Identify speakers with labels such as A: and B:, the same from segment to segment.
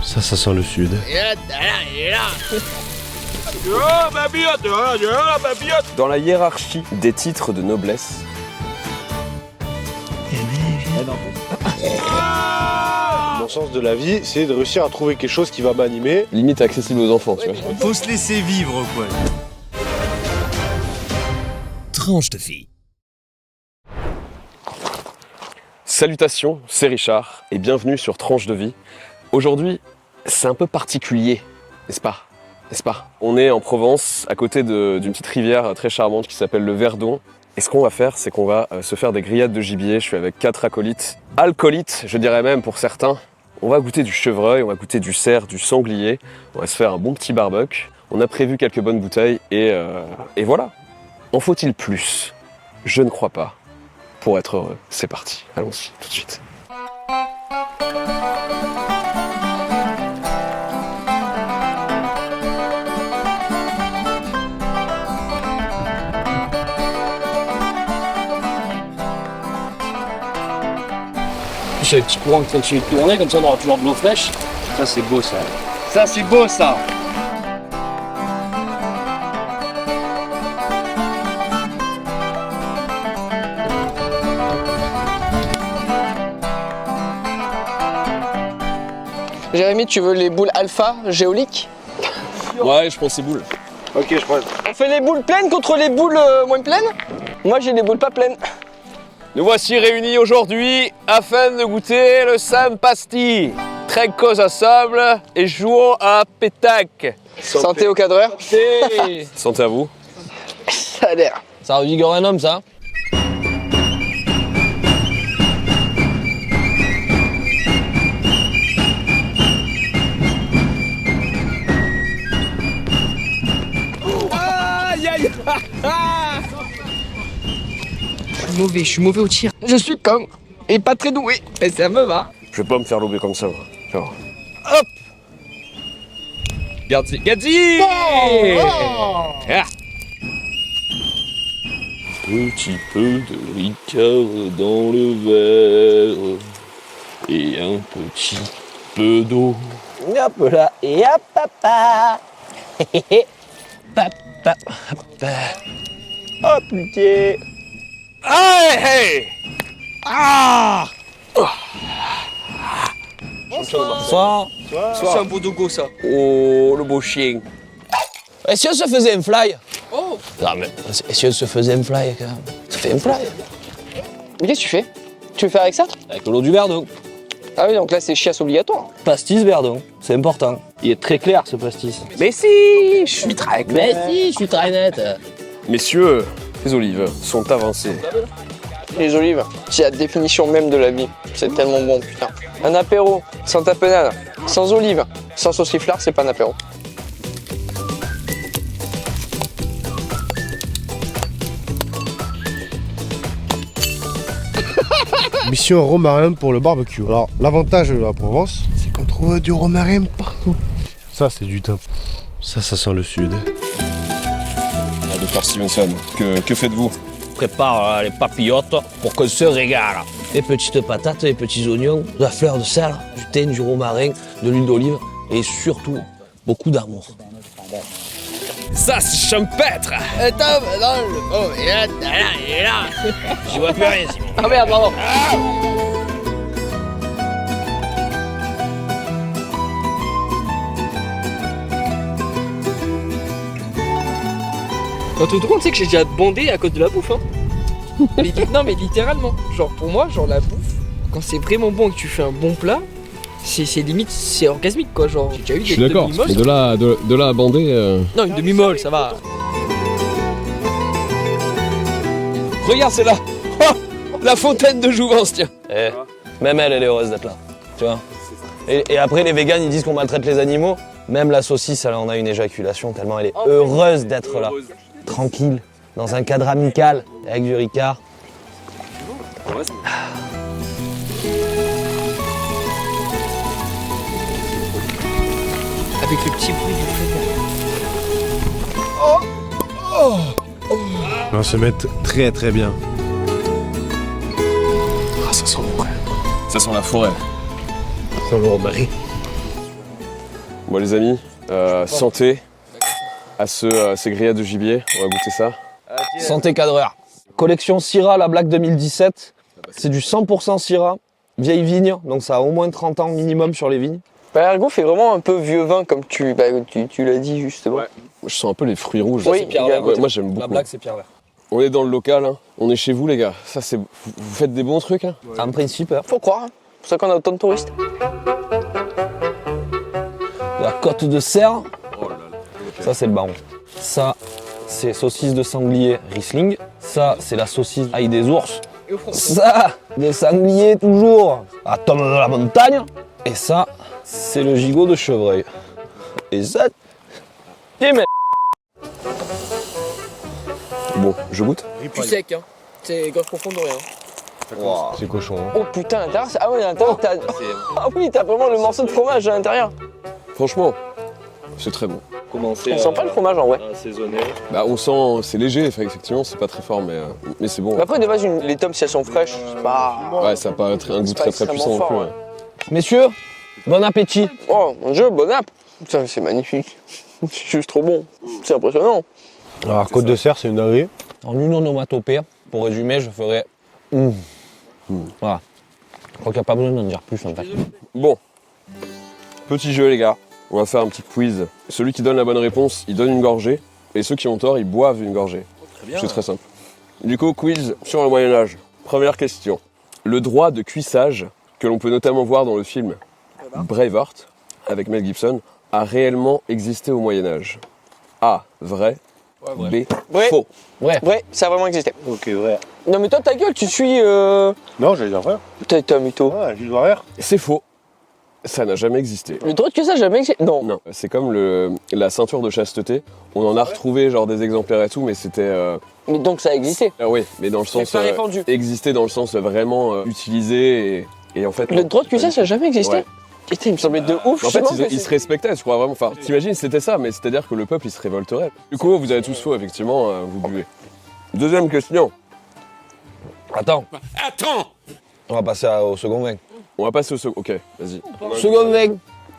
A: Ça sent le sud.
B: Dans la hiérarchie des titres de noblesse,
A: Mon sens de la vie, c'est de réussir à trouver quelque chose qui va m'animer.
B: limite accessible aux enfants, tu vois.
C: Faut se laisser vivre, quoi.
D: Tranche de vie.
B: Salutations, c'est Richard et bienvenue sur Tranche de vie. Aujourd'hui, c'est un peu particulier, n'est-ce pas? N'est-ce pas? On est en Provence, à côté d'une petite rivière très charmante qui s'appelle le Verdon. Et ce qu'on va faire, c'est qu'on va se faire des grillades de gibier. Je suis avec 4 acolytes, alcoolites, je dirais même pour certains. On va goûter du chevreuil, on va goûter du cerf, du sanglier. On va se faire un bon petit barbecue. On a prévu quelques bonnes bouteilles et voilà. En faut-il plus? Je ne crois pas. Pour être heureux, c'est parti. Allons-y, tout de suite.
E: C'est un petit courant qui continue de tourner, comme ça on aura toujours de l'eau fraîche. Ça c'est beau ça. Ça c'est beau ça.
F: Jérémy, tu veux les boules alpha géoliques?
B: Ouais, je prends ces boules.
A: Ok, je prends.
F: On fait les boules pleines contre les boules moins pleines? Moi j'ai les boules pas pleines.
B: Nous voici réunis aujourd'hui afin de goûter le Sam Pastis. Trinquons ensemble et jouons à pétac.
F: Santé au cadreur.
B: Santé à vous.
F: Ça a l'air.
E: Ça revigore un homme ça.
F: Je suis mauvais au tir. Je suis con et pas très doué. Et ça me va.
B: Je vais pas me faire lober comme ça. Moi. Genre.
E: Hop. Gadzi. Gadzi. Ah.
B: Petit peu de Ricard dans le verre et un petit peu d'eau.
E: Hop là et hop papa. Papa. Hop putain.
B: Hey, hey. Ah.
E: Bonsoir.
F: C'est un beau dogo ça.
B: Oh, le beau chien.
E: Et si on se faisait un fly? Oh. Non mais si on se faisait un fly quand même. Ça fait un fly.
F: Mais qu'est-ce que tu fais? Tu veux faire avec ça?
E: Avec l'eau du Verdon.
F: Ah oui, donc là c'est chiasse obligatoire.
E: Pastis Verdon, c'est important. Il est très clair ce pastis.
F: Mais si, je suis très
E: Mais si, je suis très net.
B: Messieurs, les olives sont avancées.
F: Les olives, c'est la définition même de la vie. C'est tellement bon, putain. Un apéro, sans tapenade, sans olives, sans sauciflard, c'est pas un apéro.
A: Mission romarin pour le barbecue. Alors, l'avantage de la Provence, c'est qu'on trouve du romarin partout. Ça, c'est du thym. Ça sent le sud.
B: Docteur Stevenson, que faites-vous?
E: Prépare les papillotes pour qu'on se régale. Les petites patates, les petits oignons, de la fleur de sel, du thym, du romarin, de l'huile d'olive et surtout beaucoup d'amour.
B: Ça, c'est champêtre.
F: Attends, non, oh, il est là.
E: J'y vois plus rien, Simon.
F: Ah merde, pardon.
G: Tout le monde sait que j'ai déjà bondé à cause de la bouffe, hein. Non mais littéralement, genre pour moi, genre la bouffe, quand c'est vraiment bon et que tu fais un bon plat, c'est limite, c'est orgasmique quoi, genre j'ai déjà eu des demi-molles.
B: De là à bander.
G: Non, une demi-molle, ça va.
E: Regarde, c'est là. Oh, la fontaine de Jouvence, tiens. Même elle est heureuse d'être là, tu vois. Et après, les véganes, ils disent qu'on maltraite les animaux. Même la saucisse, elle en a une éjaculation tellement elle est heureuse d'être là. Tranquille, dans un cadre amical, avec du Ricard.
G: Avec le petit bruit du feu.
A: On va se mettre très très bien.
B: Ah, ça sent bon. Ça sent la forêt.
A: Ça sent le romarin.
B: Bon les amis, santé à ces grillades de gibier, on va goûter ça.
E: Santé cadreur. Collection Syrah, la Black 2017. C'est du 100% Syrah, vieille vigne, donc ça a au moins 30 ans minimum sur les vignes.
F: Bah, l'Ergot fait vraiment un peu vieux vin, comme tu l'as dit justement.
B: Ouais. Je sens un peu les fruits rouges.
F: Oui,
B: C'est Pierre Vert. Ouais, moi j'aime beaucoup.
E: La Black, c'est Pierre Vert.
B: On est dans le local, hein. On est chez vous les gars. Ça c'est, vous faites des bons trucs. Hein.
E: En principe,
F: Faut croire, hein. C'est pour ça qu'on a autant de touristes.
E: la côte de Serre, ça c'est le baron. Ça, c'est saucisse de sanglier Riesling. Ça, c'est la saucisse ail des ours. Ça, des sangliers toujours à Tom de la montagne. Et ça, c'est le gigot de chevreuil. Et ça, et mais...
B: Bon, je goûte.
G: Plus sec, hein. C'est gorge profonde ou rien.
E: Wow.
A: C'est cochon. Hein.
F: Oh putain, à l'intérieur, ah ouais, à l'intérieur, t'as... Ah oui, t'as vraiment le morceau de fromage à l'intérieur.
B: Franchement, c'est très bon.
F: On sent pas le fromage en vrai.
B: Bah on sent, c'est léger, effectivement, c'est pas très fort, mais c'est bon.
F: Mais après, de base, les tomes, si elles sont fraîches, c'est pas...
B: Ouais, ça n'a pas un goût
F: C'est
B: très
F: pas
B: puissant non plus.
F: extrêmement
B: Ouais.
E: Messieurs, bon appétit.
F: Oh mon dieu, bon app. Putain, c'est magnifique. C'est juste trop bon. C'est impressionnant.
A: Alors, Côte de Serre, c'est une dinguerie.
E: En une onomatopée, pour résumer, je ferais... Voilà. Je crois qu'il n'y a pas besoin d'en dire plus en fait.
B: Bon, petit jeu les gars, on va faire un petit quiz. Celui qui donne la bonne réponse, il donne une gorgée, et ceux qui ont tort, ils boivent une gorgée. C'est très simple. Du coup, quiz sur le Moyen-Âge. Première question. Le droit de cuissage, que l'on peut notamment voir dans le film Braveheart, avec Mel Gibson, a réellement existé au Moyen-Âge. A. Vrai. B.
F: Ouais.
B: Faux.
E: Ouais.
F: Ouais, ça a vraiment existé.
A: Ok, vrai.
F: Non mais toi, ta gueule, tu suis...
A: Non, j'allais dire vrai.
F: T'es un mytho.
A: Ouais, Jules Barrère.
B: C'est faux. Ça n'a jamais existé.
F: Le droit de que ça, jamais existé. Non.
B: Non, c'est comme la ceinture de chasteté. On en a retrouvé genre des exemplaires et tout, mais c'était...
F: Mais donc ça a existé.
B: Ah oui, mais dans le
F: C'est
B: sens...
F: pas répandu.
B: existé dans le sens vraiment utilisé et en fait...
F: Le droit de cuissage, ça a jamais existé.
B: Ouais.
F: Putain, il me semblait de ouf.
B: En fait,
F: justement,
B: ils se respectaient, je crois vraiment. Enfin, t'imagines, c'était ça, mais c'est-à-dire que le peuple, il se révolterait. Du coup, vous avez tous faux, effectivement, vous buvez. Deuxième question.
E: Attends. On va passer au second vin.
B: On va passer au second. Ok, vas-y.
E: Second vin.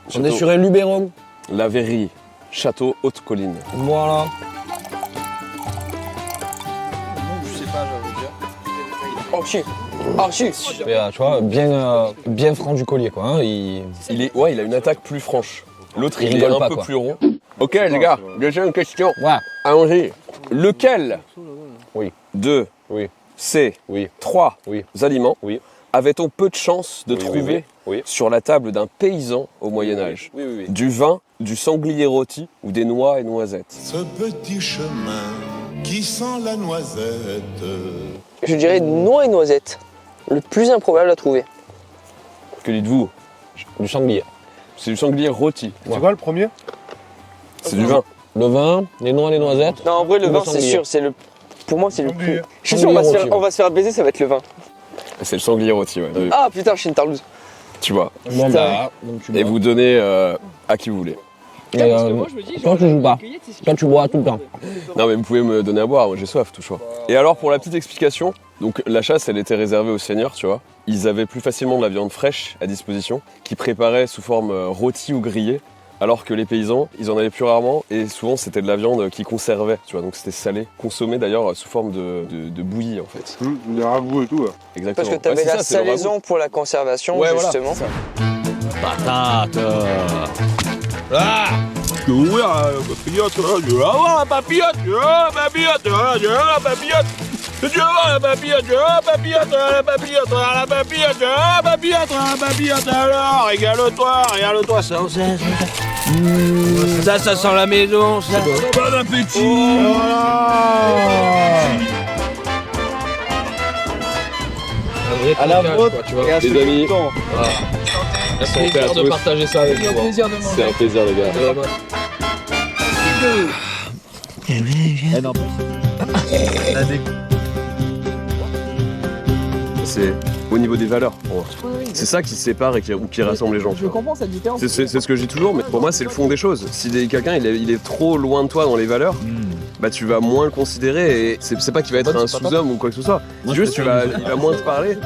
E: On
B: Château.
E: est sur un Luberon.
B: La Verrie, Château Haute-Colline.
E: Voilà.
F: Oh si. Oh si.
E: Et, tu vois, bien franc du collier quoi. Hein.
B: Il a une attaque plus franche. L'autre,
E: Il
B: il est
E: rigole
B: un
E: pas,
B: peu
E: quoi.
B: plus rond. Ok, les gars, deuxième question.
E: Ouais.
B: Allons-y. Lequel
E: Oui.
B: 2
E: Oui.
B: C.
E: Oui.
B: 3
E: Oui.
B: aliments
E: Oui.
B: avait-on peu de chances de
E: Oui,
B: trouver
E: oui.
B: sur la table d'un paysan au Moyen-Âge?
E: Oui.
B: Du vin, du sanglier rôti ou des noix et noisettes?
C: Ce petit chemin qui sent la noisette.
F: Je dirais noix et noisettes. Le plus improbable à trouver.
B: Que dites-vous?
E: Du sanglier.
B: C'est du sanglier rôti.
A: C'est quoi le premier?
B: C'est du vin.
E: Le vin, les noix, les noisettes.
F: Non, en vrai, le
E: Ou
F: vin,
E: le
F: c'est
E: sanglier.
F: sûr. C'est le... Pour moi, c'est le
A: Sanglier.
F: plus... Je suis sûr, on va, se
E: Sanglier
F: faire,
E: rôti,
F: on va se faire baiser, ça va être le vin.
B: C'est le sanglier rôti, ouais.
F: Ah putain, je suis une tarlouse.
B: Tu vois.
E: Bon bah, donc tu
B: Et
E: bois.
B: vous donnez à qui vous voulez.
G: Putain, parce que moi, je me dis,
E: toi, tu joues pas.
G: cueillette, c'est ce
E: Toi tu bois tout le temps.
B: Non mais vous pouvez me donner à boire, moi j'ai soif, tout choix. Et alors pour la petite explication, donc la chasse elle était réservée aux seigneurs, tu vois. Ils avaient plus facilement de la viande fraîche à disposition, qui préparaient sous forme rôtie ou grillée, alors que les paysans, ils en avaient plus rarement, et souvent c'était de la viande qui conservait, tu vois, donc c'était salé, consommé d'ailleurs sous forme de bouillie en fait.
A: Des ragoûts et tout. Là.
B: Exactement.
F: Parce que t'avais
B: Ouais, c'est
F: la
B: ça, c'est le ragoût.
F: salaison pour la conservation,
B: Ouais, voilà,
F: justement.
B: c'est ça.
D: Patate.
E: Ah.
C: Je veux ouvrir la papillote, je veux avoir la papillote, je veux avoir la papillote, je veux avoir la papillote. Je veux avoir la papillote, je veux avoir la papillote, la papillote, la papillote, je veux avoir la papillote, la papillote. Alors, régale-toi, ça sent la maison, ça. Bon appétit.
E: À la vôtre. Tu vois.
B: Les amis,
E: C'est un plaisir de partager ça avec
G: un
E: vous.
G: plaisir de manger.
B: c'est un plaisir les gars. C'est au niveau des valeurs. pour moi. C'est ça qui sépare et qui rassemble les gens.
G: Je comprends cette différence.
B: C'est ce que je dis toujours, mais pour moi c'est le fond des choses. Si quelqu'un il est trop loin de toi dans les valeurs, bah tu vas moins le considérer et c'est pas qu'il va être un sous-homme ou quoi que ce soit. C'est juste il va moins te parler.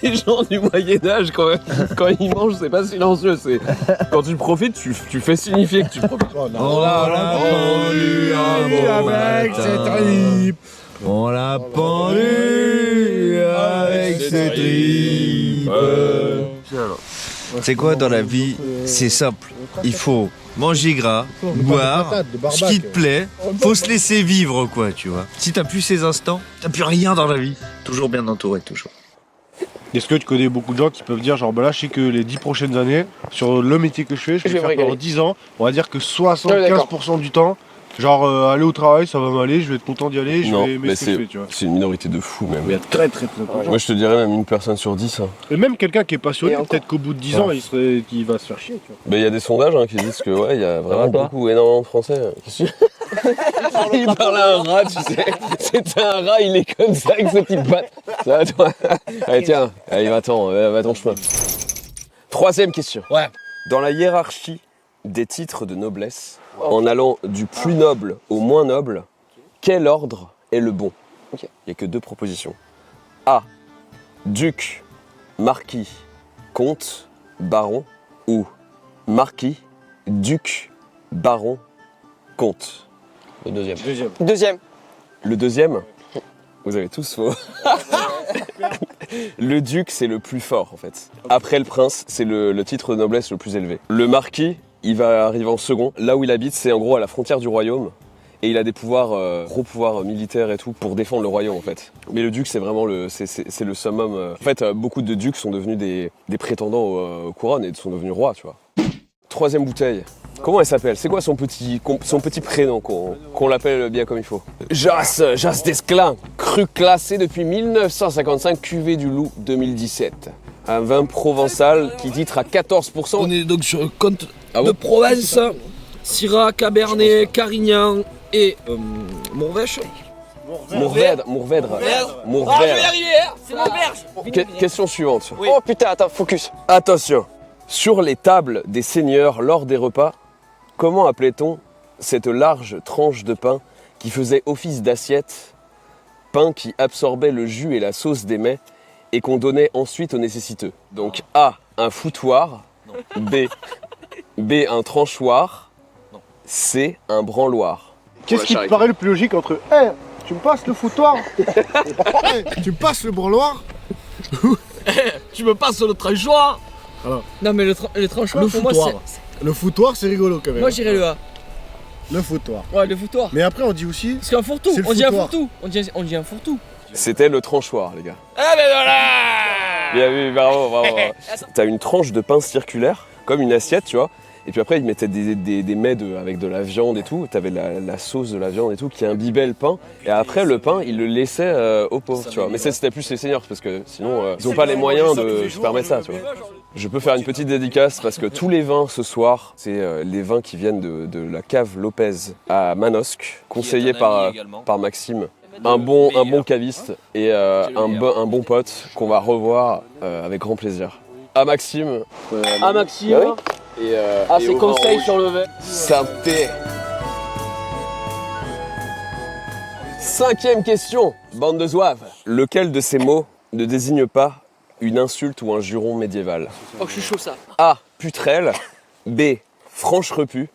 B: Les gens du Moyen-Âge, quand ils mangent, c'est pas silencieux. C'est quand tu profites, tu fais signifier que tu profites.
C: On l'a pendu avec ses tripes. On l'a pendu avec ses tripes.
H: C'est quoi dans la vie? C'est simple. Il faut manger gras, boire, ce qui te plaît. Faut se laisser vivre, quoi, tu vois. Si t'as plus ces instants, t'as plus rien dans la vie. Toujours bien entouré, toujours.
A: Est-ce que tu connais beaucoup de gens qui peuvent dire genre bah là je sais que les 10 prochaines années, sur le métier que je fais, je vais faire pendant 10 ans, on va dire que 75% du temps, genre aller au travail ça va m'aller, je vais être content d'y aller, je vais aimer ce que je fais, tu vois.
B: C'est une minorité de fous même.
A: Il y a très peu de gens.
B: Moi je te dirais même une personne sur 10. Hein.
A: Et même quelqu'un qui est passionné, peut-être qu'au bout de 10 ans il va se faire chier, tu vois.
B: Mais il y a des sondages qui disent que ouais, il y a vraiment énormément de Français. Il parle à un rat, tu sais. C'était un rat, il est comme ça avec ses petites pattes. Ça va toi. Allez tiens, allez va-t'en chemin. Troisième question.
E: Ouais.
B: Dans la hiérarchie des titres de noblesse, en allant du plus noble au moins noble, quel ordre est le bon? Il n'y a que deux propositions. A. Duc, marquis, comte, baron. Ou marquis, duc, baron, comte.
E: Le deuxième.
F: Deuxième.
B: Le deuxième, vous avez tous faux. Le duc, c'est le plus fort en fait. Après le prince, c'est le titre de noblesse le plus élevé. Le marquis, il va arriver en second. Là où il habite, c'est en gros à la frontière du royaume. Et il a des pouvoirs, gros pouvoirs militaires et tout, pour défendre le royaume en fait. Mais le duc, c'est vraiment c'est le summum. En fait, beaucoup de ducs sont devenus des prétendants aux couronnes et sont devenus rois, tu vois. Troisième bouteille. Comment elle s'appelle? C'est quoi son petit prénom qu'on l'appelle bien comme il faut? Jas d'Esclin, cru classé depuis 1955, cuvée du Loup 2017. Un vin provençal qui titre à 14%.
G: On est donc sur un compte de Provence, Syrah, Cabernet, Carignan et Mourvèdre.
B: Mourvèdre.
G: Ah, je vais y arriver, c'est Mourvèdre.
B: Question suivante.
F: Oh putain, attends, focus.
B: Attention. Sur les tables des seigneurs lors des repas, comment appelait-on cette large tranche de pain qui faisait office d'assiette, pain qui absorbait le jus et la sauce des mets et qu'on donnait ensuite aux nécessiteux? Donc A, un foutoir, B, un tranchoir, C, un branloir.
A: Qu'est-ce qui te paraît le plus logique entre tu me passes le foutoir tu me passes le branloir
G: Tu me passes le tranchoir. Non mais le tranchoir pour moi c'est...
A: Le foutoir c'est rigolo quand même.
G: Moi j'irais le A.
A: Le foutoir.
G: Ouais, le foutoir.
A: Mais après on dit aussi...
G: Parce qu'un fourre-tout,
A: c'est le
G: on dit un
A: foutoir.
G: fourre-tout. On dit un fourre-tout.
B: C'était le tranchoir, les gars.
G: Ah mais voilà.
B: Bien vu, bravo. T'as une tranche de pain circulaire, comme une assiette, tu vois. Et puis après, ils mettaient des mets avec de la viande et tout. T'avais la sauce de la viande et tout qui imbibait le pain. Et après, le pain, ils le laissaient aux pauvres, tu vois. Mais c'était plus les seigneurs, parce que sinon, ils n'ont pas les moyens de se permettre ça, tu vois. Je peux faire une petite dédicace, parce que tous les vins ce soir, c'est les vins qui viennent de la cave Lopez à Manosque, conseillé par Maxime. Un bon caviste et un bon pote qu'on va revoir avec grand plaisir. À Maxime.
G: Ah Maxime. C'est conseil sur le vin.
B: Santé. Cinquième question, bande de zouaves. Lequel de ces mots ne désigne pas une insulte ou un juron médiéval?
G: Oh je suis chaud ça.
B: A. Putrelle. B. Franche repue.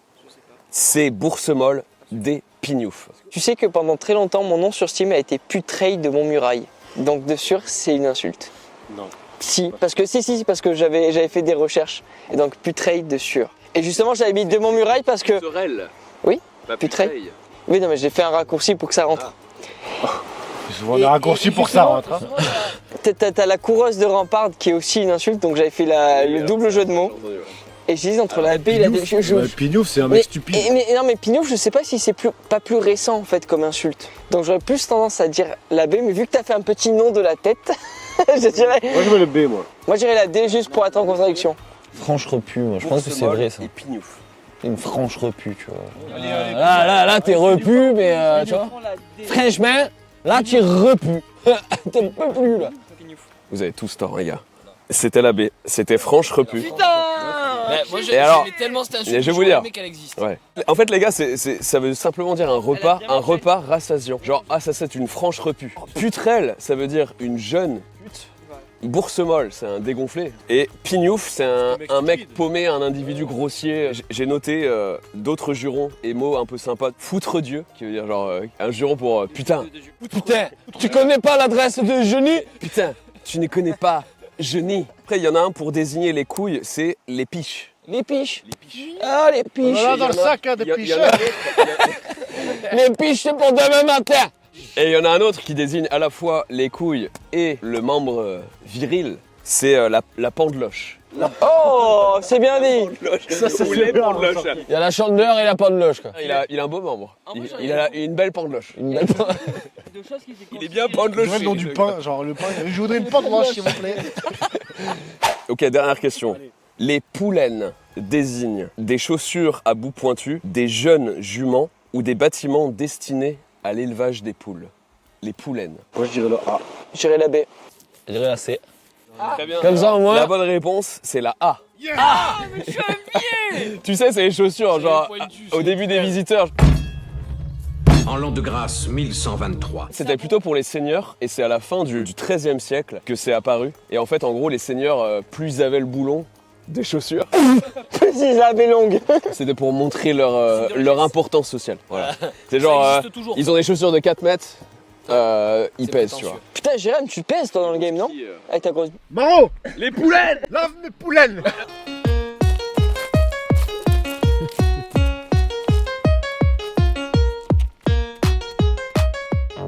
B: C. Bourse-molle. D. Pignouf.
F: Tu sais que pendant très longtemps, mon nom sur Steam a été Putreil de Montmuraille. Donc de sûr, c'est une insulte.
B: Non.
F: Si, parce que j'avais fait des recherches. Et donc Putreil de sûr. Et justement, j'avais mis de Montmuraille parce que...
B: Putrelle.
F: Oui,
B: Pas
F: Putreil. Oui, non, mais j'ai fait un raccourci pour que ça rentre.
A: Souvent des raccourcis pour que ça rentre. Hein.
F: T'as la coureuse de Ramparde qui est aussi une insulte, donc j'avais fait le double jeu de mots. Et j'hésite entre la B et la D.
A: Pignouf c'est un mec stupide.
F: Non mais Pignouf, je sais pas si c'est pas plus récent en fait comme insulte. Donc j'aurais plus tendance à dire la B, mais vu que t'as fait un petit nom de la tête, je dirais...
A: Moi je veux le B moi.
F: Moi je dirais la D juste pour être en contradiction.
E: Franche repue, moi je pense que c'est vrai ça.
B: Et Pignouf.
E: Une franche repue, tu vois. Là, t'es repu, mais tu vois. Franchement, là, tu es repu. T'en peux plus, là.
B: Vous avez tous tort, les gars. C'était la B. C'était franche repue.
G: Moi
B: Et alors,
G: j'aimais tellement cette insulte
B: je vais
G: que
B: vous dire.
G: aimé qu'elle existe.
B: Ouais. En fait, les gars, ça veut simplement dire un repas rassasiant. Genre, ça c'est une franche repue. Putrelle, ça veut dire une jeune pute. Boursemol, c'est un dégonflé. Et Pignouf, c'est un mec paumé, un individu grossier. J'ai noté d'autres jurons et mots un peu sympas. Foutre Dieu, qui veut dire genre un juron pour putain. Putain, tu connais pas l'adresse de Genie? Putain, tu ne connais pas Genie. Après, il y en a un pour désigner les couilles, c'est les piches.
F: Les piches. Ah, les piches.
A: Voilà dans le sac, hein, des piches.
F: Les piches, c'est pour demain matin.
B: Et il y en a un autre qui désigne à la fois les couilles et le membre viril, c'est la pendeloche.
F: Oh, c'est bien dit.
B: Ça, c'est les pendeloches.
E: Il y a la chandeleur et la pendeloche, quoi.
B: Il a un beau membre. Il a une belle pendeloche.
E: Une belle
B: Il est bien
A: Je voudrais
B: pendeloché.
A: le nom du pain, genre le pain. Je voudrais une pendeloche, s'il vous plaît.
B: Ok, dernière question. Les poulaines désignent des chaussures à bout pointu, des jeunes juments ou des bâtiments destinés à l'élevage des poules. Les poulaines.
A: Moi, je dirais le A.
F: Je dirais la B.
E: Je dirais la C.
B: Très bien.
E: Comme ça, au moins.
B: La bonne réponse, c'est la A.
G: Ah, mais je suis un pied.
B: Tu sais, c'est les chaussures, genre, au début des visiteurs.
I: En l'an de grâce 1123.
B: C'était plutôt pour les seigneurs, et c'est à la fin du XIIIe siècle que c'est apparu. Et en fait, en gros, les seigneurs, plus ils avaient le boulon des chaussures,
F: Plus ils avaient longue.
B: c'était pour montrer leur importance sociale. Voilà. C'est genre, ils ont des chaussures de 4 mètres, ils pèsent, tu vois.
F: Putain, Jérém, tu pèses toi dans le game, non? Avec ta grosse.
A: Maro,
B: Les poulaines!
A: lave mes poulaines.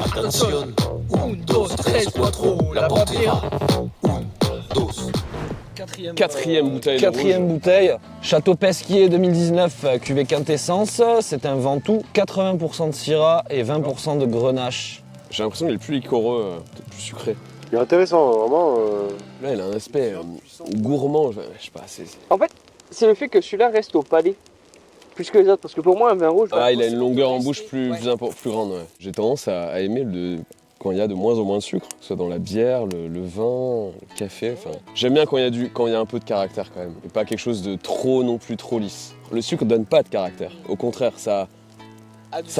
D: Attention, 1, 2, 3, 4, la pantera. 1, 2.
B: Quatrième bouteille.
E: Quatrième
B: rouge.
E: bouteille, Château Pesquier 2019, cuvée Quintessence. C'est un Ventoux, 80% de Syrah et 20% de Grenache.
B: J'ai l'impression qu'il est plus liquoreux, peut-être plus sucré.
A: Il est intéressant, vraiment.
B: Là, il a un aspect gourmand, je sais pas,
F: En fait, c'est le fait que celui-là reste au palais. Plus que les autres, parce que pour moi, un vin rouge.
B: Ah, il a une longueur en bouche plus grande, ouais. J'ai tendance à aimer quand il y a de moins en moins de sucre, que ce soit dans la bière, le vin, le café. J'aime bien quand il y a un peu de caractère quand même, et pas quelque chose de trop non plus trop lisse. Le sucre donne pas de caractère, au contraire, ça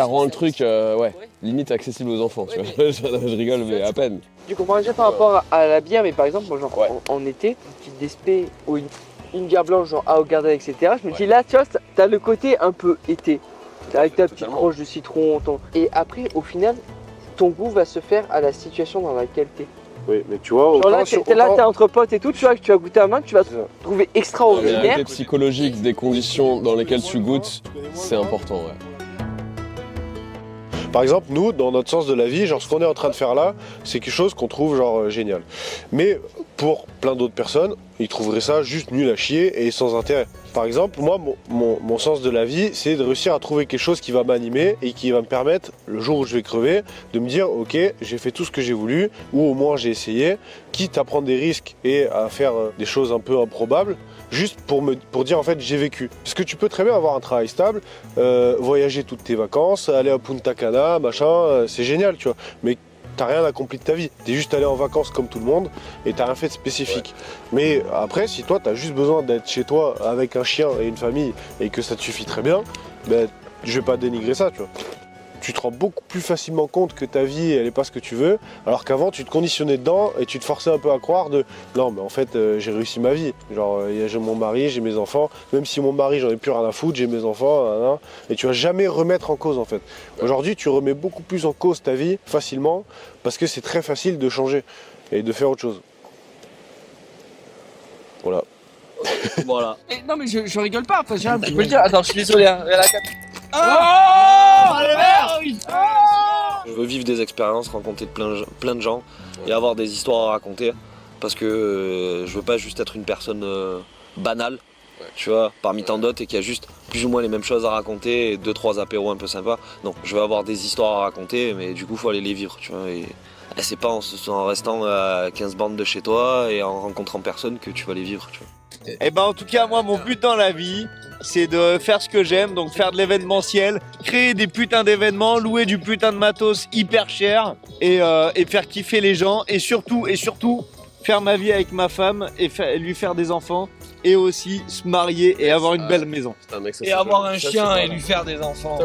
B: rend le truc limite accessible aux enfants. Tu vois. Je rigole, mais à peine.
F: Tu comprends déjà par rapport à la bière, mais par exemple, moi, genre, en été, une petite d'espé ou une bière blanche, genre à Garden, etc. Je me dis là, tu vois, t'as le côté un peu été, avec ta petite croche de citron. Et après, au final, ton goût va se faire à la situation dans laquelle t'es.
A: Oui, mais tu vois,
F: Genre là, t'es entre potes et tout, tu vois, que tu vas goûter à main, que tu vas trouver
B: Il y a
F: extraordinaire.
B: un côté psychologique des conditions dans lesquelles tu goûtes, c'est important, ouais.
A: Par exemple, nous, dans notre sens de la vie, genre ce qu'on est en train de faire là, c'est quelque chose qu'on trouve genre génial. Mais pour plein d'autres personnes, ils trouveraient ça juste nul à chier et sans intérêt. Par exemple, moi, mon sens de la vie, c'est de réussir à trouver quelque chose qui va m'animer et qui va me permettre, le jour où je vais crever, de me dire ok, j'ai fait tout ce que j'ai voulu, ou au moins j'ai essayé, quitte à prendre des risques et à faire des choses un peu improbables, juste pour dire en fait j'ai vécu. Parce que tu peux très bien avoir un travail stable, voyager toutes tes vacances, aller à Punta Cana, machin, c'est génial, tu vois. Mais t'as rien accompli de ta vie. T'es juste allé en vacances comme tout le monde et t'as rien fait de spécifique. Mais après, si toi t'as juste besoin d'être chez toi avec un chien et une famille et que ça te suffit très bien, ben je vais pas dénigrer ça, tu vois. Tu te rends beaucoup plus facilement compte que ta vie elle est pas ce que tu veux, alors qu'avant tu te conditionnais dedans et tu te forçais un peu à croire de non mais en fait j'ai réussi ma vie, genre j'ai mon mari, j'ai mes enfants, même si mon mari j'en ai plus rien à foutre, j'ai mes enfants, et tu vas jamais remettre en cause en fait. Aujourd'hui tu remets beaucoup plus en cause ta vie facilement parce que c'est très facile de changer et de faire autre chose. Voilà.
E: Voilà.
G: Et non mais je rigole pas, enfin Jérém, tu peux le dire. Attends, je suis désolé, hein.
J: Je veux vivre des expériences, rencontrer plein de gens et avoir des histoires à raconter parce que je veux pas juste être une personne banale, tu vois, parmi tant d'autres et qui a juste plus ou moins les mêmes choses à raconter et 2-3 apéros un peu sympas. Non, je veux avoir des histoires à raconter, mais du coup faut aller les vivre, tu vois. Et c'est pas en restant à 15 bandes de chez toi et en rencontrant personne que tu vas les vivre, tu vois.
H: Et ben en tout cas moi mon but dans la vie c'est de faire ce que j'aime, donc faire de l'événementiel, créer des putains d'événements, louer du putain de matos hyper cher et faire kiffer les gens et surtout faire ma vie avec ma femme et lui faire des enfants et aussi se marier et avoir une belle maison.
E: Et avoir un chien et lui faire des enfants.